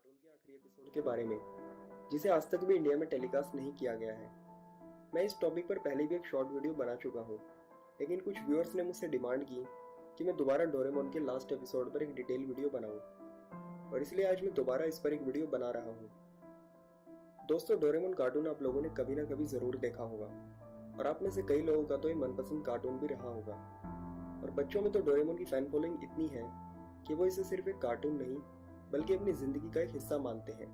Cartoon के आखिरी episode के बारे में जिसे आज तक भी इंडिया में टेलीकास्ट नहीं किया गया है। मैं इस टॉपिक पर पहले भी एक शॉर्ट वीडियो बना चुका हूँ, लेकिन कुछ व्यूअर्स ने मुझसे डिमांड की कि मैं दोबारा डोरेमोन के लास्ट एपिसोड पर एक डिटेल वीडियो बनाऊं, और इसलिए आज मैं दोबारा इस पर एक वीडियो बना रहा हूँ। दोस्तों, डोरेमोन कार्टून आप लोगों ने कभी ना कभी जरूर देखा होगा, और आप में से कई लोगों का तो ये मनपसंद कार्टून भी रहा होगा। और बच्चों में तो डोरेमोन की फैन फॉलोइंग इतनी है कि वो इसे सिर्फ एक कार्टून नहीं बल्कि अपनी जिंदगी का एक हिस्सा मानते हैं।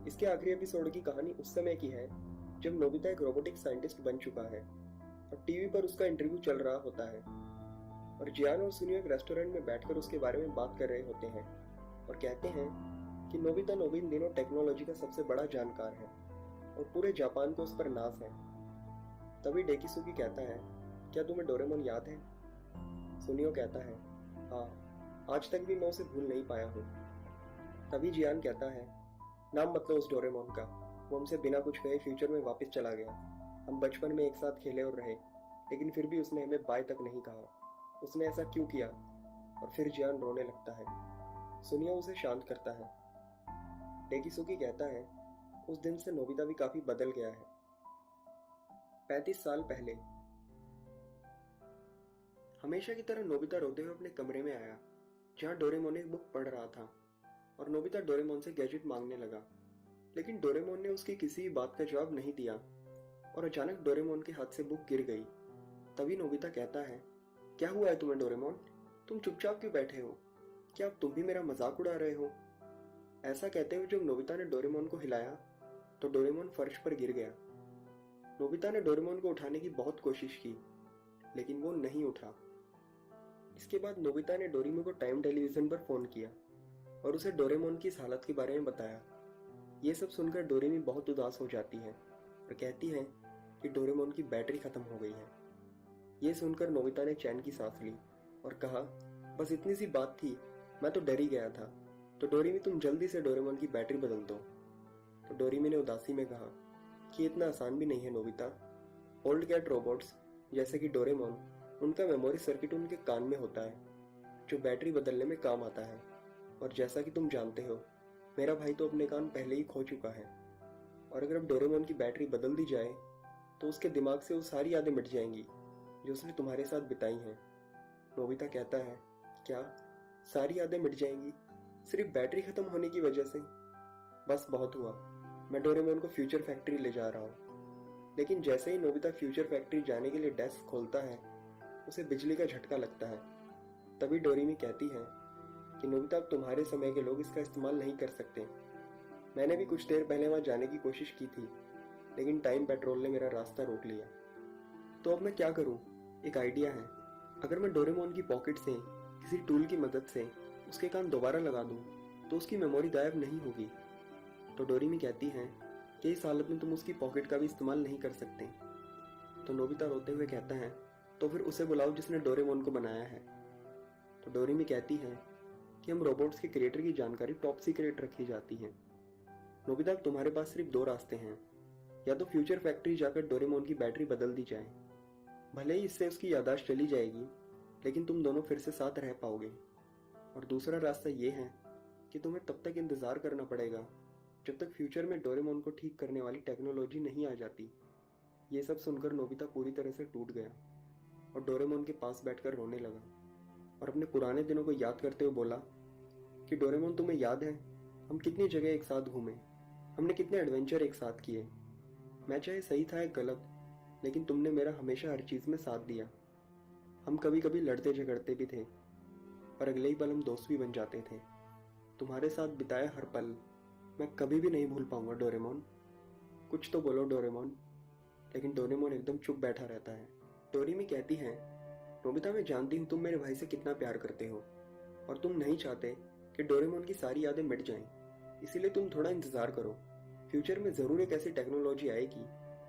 इसके आखिरी एपिसोड की कहानी उस समय की है जब नोबिता एक रोबोटिक साइंटिस्ट बन चुका है और टीवी पर उसका इंटरव्यू चल रहा होता है, और जियान और सुनियो एक रेस्टोरेंट में बैठकर उसके बारे में बात कर रहे होते हैं और कहते हैं कि नोबिता इन दिनों टेक्नोलॉजी का सबसे बड़ा जानकार है और पूरे जापान को उस पर नाज है। तभी डेकिसुकी कहता है, क्या तुम्हें डोरेमोन याद है? सुनियो कहता है, हाँ, आज तक भी मैं उसे भूल नहीं पाया हूँ। तभी जियान कहता है, नाम मत लो उस डोरेमोन का, वो हमसे बिना कुछ कहे फ्यूचर में वापस चला गया। हम बचपन में एक साथ खेले और रहे, लेकिन फिर भी उसने हमें बाय तक नहीं कहा। उसने ऐसा क्यों किया? और फिर जियान रोने लगता है। सुनियो उसे शांत करता है। डेकिसुकी कहता है, उस दिन से नोबिता भी काफी बदल गया है। 35 साल पहले हमेशा की तरह नोबिता रोते हुए अपने कमरे में आया, जहां डोरेमोन एक बुक पढ़ रहा था, और नोबिता डोरेमोन से गैजेट मांगने लगा। लेकिन डोरेमोन ने उसकी किसी भी बात का जवाब नहीं दिया, और अचानक डोरेमोन के हाथ से बुक गिर गई। तभी नोबिता कहता है, क्या हुआ है तुम्हें डोरेमोन? तुम चुपचाप क्यों बैठे हो? क्या अब तुम भी मेरा मजाक उड़ा रहे हो? ऐसा कहते हुए जब नोबिता ने डोरेमोन को हिलाया तो डोरेमोन फर्श पर गिर गया। नोबिता ने डोरेमोन को उठाने की बहुत कोशिश की, लेकिन वो नहीं उठा। इसके बाद नोबिता ने डोरेमोन को टाइम टेलीविजन पर फोन किया और उसे डोरेमोन की इस हालत के बारे में बताया। ये सब सुनकर डोरेमी बहुत उदास हो जाती है और कहती है कि डोरेमोन की बैटरी खत्म हो गई है। ये सुनकर नोबिता ने चैन की सांस ली और कहा, बस इतनी सी बात थी, मैं तो डर ही गया था। तो डोरेमी, तुम जल्दी से डोरेमोन की बैटरी बदल दो। तो डोरेमी ने उदासी में कहा कि इतना आसान भी नहीं है नोबिता। ओल्ड कैट रोबोट्स जैसे कि डोरेमोन, उनका मेमोरी सर्किट उनके कान में होता है जो बैटरी बदलने में काम आता है। और जैसा कि तुम जानते हो, मेरा भाई तो अपने कान पहले ही खो चुका है, और अगर अब डोरेमोन की बैटरी बदल दी जाए तो उसके दिमाग से वो सारी यादें मिट जाएंगी जो उसने तुम्हारे साथ बिताई हैं। नोबिता कहता है, क्या सारी यादें मिट जाएंगी सिर्फ बैटरी खत्म होने की वजह से? बस बहुत हुआ, मैं डोरेमोन को फ्यूचर फैक्ट्री ले जा रहा हूँ। लेकिन जैसे ही नोबिता फ्यूचर फैक्ट्री जाने के लिए डेस्क खोलता है, उसे बिजली का झटका लगता है। तभी डोरेमी कहती है कि नोबिता, अब तुम्हारे समय के लोग इसका इस्तेमाल नहीं कर सकते। मैंने भी कुछ देर पहले वहां जाने की कोशिश की थी, लेकिन टाइम पेट्रोल ने मेरा रास्ता रोक लिया। तो अब मैं क्या करूं? एक आइडिया है। अगर मैं डोरेमोन की पॉकेट से किसी टूल की मदद से उसके कान दोबारा लगा दूं तो उसकी मेमोरी गायब नहीं होगी। तो डोरेमी कहती है कि इस हालत में तुम उसकी पॉकेट का भी इस्तेमाल नहीं कर सकते। तो नोबिता रोते हुए कहता है, तो फिर उसे बुलाओ जिसने डोरेमोन को बनाया है। तो डोरेमी कहती है कि हम रोबोट्स के क्रिएटर की जानकारी टॉप सीक्रेट रखी जाती है। नोबिता, तुम्हारे पास सिर्फ दो रास्ते हैं। या तो फ्यूचर फैक्ट्री जाकर डोरेमोन की बैटरी बदल दी जाए, भले ही इससे उसकी याददाश्त चली जाएगी, लेकिन तुम दोनों फिर से साथ रह पाओगे। और दूसरा रास्ता ये है कि तुम्हें तब तक इंतजार करना पड़ेगा जब तक फ्यूचर में डोरेमोन को ठीक करने वाली टेक्नोलॉजी नहीं आ जाती। ये सब सुनकर नोबिता पूरी तरह से टूट गया और डोरेमोन के पास बैठकर रोने लगा और अपने पुराने दिनों को याद करते हुए बोला कि डोरेमोन, तुम्हें याद है हम कितनी जगह एक साथ घूमे, हमने कितने एडवेंचर एक साथ किए। मैं चाहे सही था या गलत, लेकिन तुमने मेरा हमेशा हर चीज में साथ दिया। हम कभी कभी लड़ते झगड़ते भी थे, पर अगले ही पल हम दोस्त भी बन जाते थे। तुम्हारे साथ बिताया हर पल मैं कभी भी नहीं भूल पाऊंगा डोरेमोन। कुछ तो बोलो डोरेमोन। लेकिन डोरेमोन एकदम चुप बैठा रहता है। डोरेमी कहती है, नोबिता, मैं जानती हूँ तुम मेरे भाई से कितना प्यार करते हो और तुम नहीं चाहते कि डोरेमोन की सारी यादें मिट जाएं। इसीलिए तुम थोड़ा इंतजार करो। फ्यूचर में जरूर एक ऐसी टेक्नोलॉजी आएगी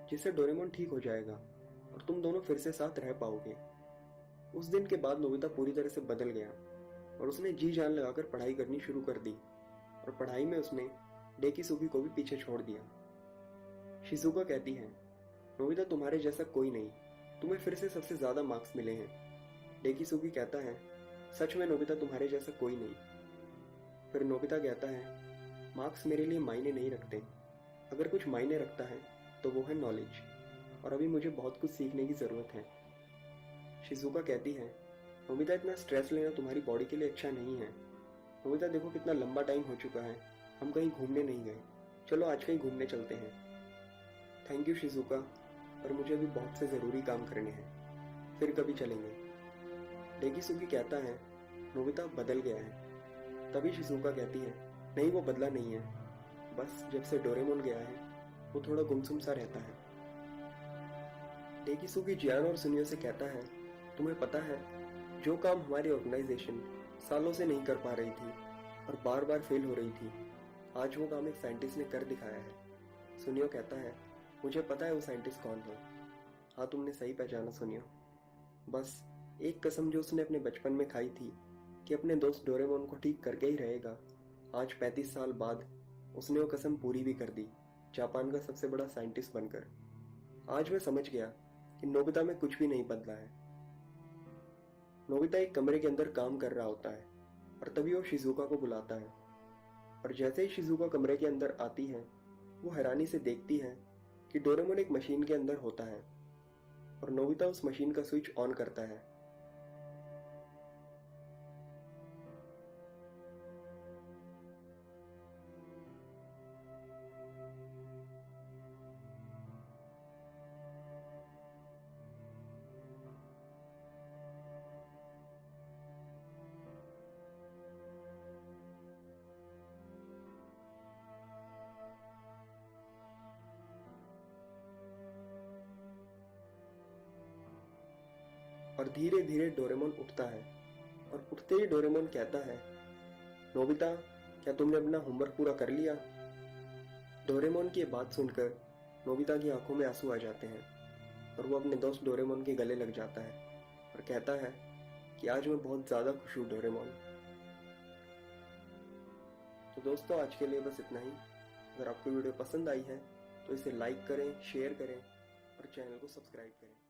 जिससे डोरेमोन ठीक हो जाएगा और तुम दोनों फिर से साथ रह पाओगे। उस दिन के बाद नोबिता पूरी तरह से बदल गया और उसने जी जान लगाकर पढ़ाई करनी शुरू कर दी, और पढ़ाई में उसने डेकिसुकी को भी पीछे छोड़ दिया। शिजुका कहती है, नोबिता, तुम्हारे जैसा कोई नहीं, तुम्हें फिर से सबसे ज्यादा मार्क्स मिले हैं। डेकिसुकी कहता है, सच में नोबिता, तुम्हारे जैसा कोई नहीं। फिर नोबिता कहता है, मार्क्स मेरे लिए मायने नहीं रखते। अगर कुछ मायने रखता है तो वो है नॉलेज, और अभी मुझे बहुत कुछ सीखने की ज़रूरत है। शिजुका कहती है, नोबिता इतना स्ट्रेस लेना तुम्हारी बॉडी के लिए अच्छा नहीं है। नोबिता देखो कितना लंबा टाइम हो चुका है, हम कहीं घूमने नहीं गए। चलो आज कहीं घूमने चलते हैं। थैंक यू शिजुका, पर मुझे अभी बहुत से ज़रूरी काम करने हैं, फिर कभी चलेंगे। डेकिसुगी कहता है, नोबिता बदल गया है। तभी शिजुका कहती है, नहीं वो बदला नहीं है, बस जब से डोरेमोन गया है वो थोड़ा गुमसुम सा रहता है। डेकिसुगी जियान और सुनियो से कहता है, तुम्हें पता है जो काम हमारी ऑर्गेनाइजेशन सालों से नहीं कर पा रही थी और बार बार फेल हो रही थी, आज वो काम एक साइंटिस्ट ने कर दिखाया है। सुनियो कहता है, मुझे पता है वो साइंटिस्ट कौन है। हाँ तुमने सही पहचाना सुनियो, बस एक कसम जो उसने अपने बचपन में खाई थी कि अपने दोस्त डोरेमोन को ठीक करके ही रहेगा, आज 35 साल बाद उसने वो कसम पूरी भी कर दी, जापान का सबसे बड़ा साइंटिस्ट बनकर। आज मैं समझ गया कि नोबिता में कुछ भी नहीं बदला है। नोबिता एक कमरे के अंदर काम कर रहा होता है और तभी वो शिजुका को बुलाता है, और जैसे ही शिजुका कमरे के अंदर आती है वो हैरानी से देखती है कि डोरेमोन एक मशीन के अंदर होता है और नोबिता उस मशीन का स्विच ऑन करता है। और धीरे धीरे डोरेमोन उठता है, और उठते ही डोरेमोन कहता है, नोबिता क्या तुमने अपना होमवर्क पूरा कर लिया? डोरेमोन की ये बात सुनकर नोबिता की आंखों में आंसू आ जाते हैं और वो अपने दोस्त डोरेमोन के गले लग जाता है और कहता है कि आज मैं बहुत ज़्यादा खुश हूँ डोरेमोन। तो दोस्तों आज के लिए बस इतना ही। अगर आपको वीडियो पसंद आई है तो इसे लाइक करें, शेयर करें और चैनल को सब्सक्राइब करें।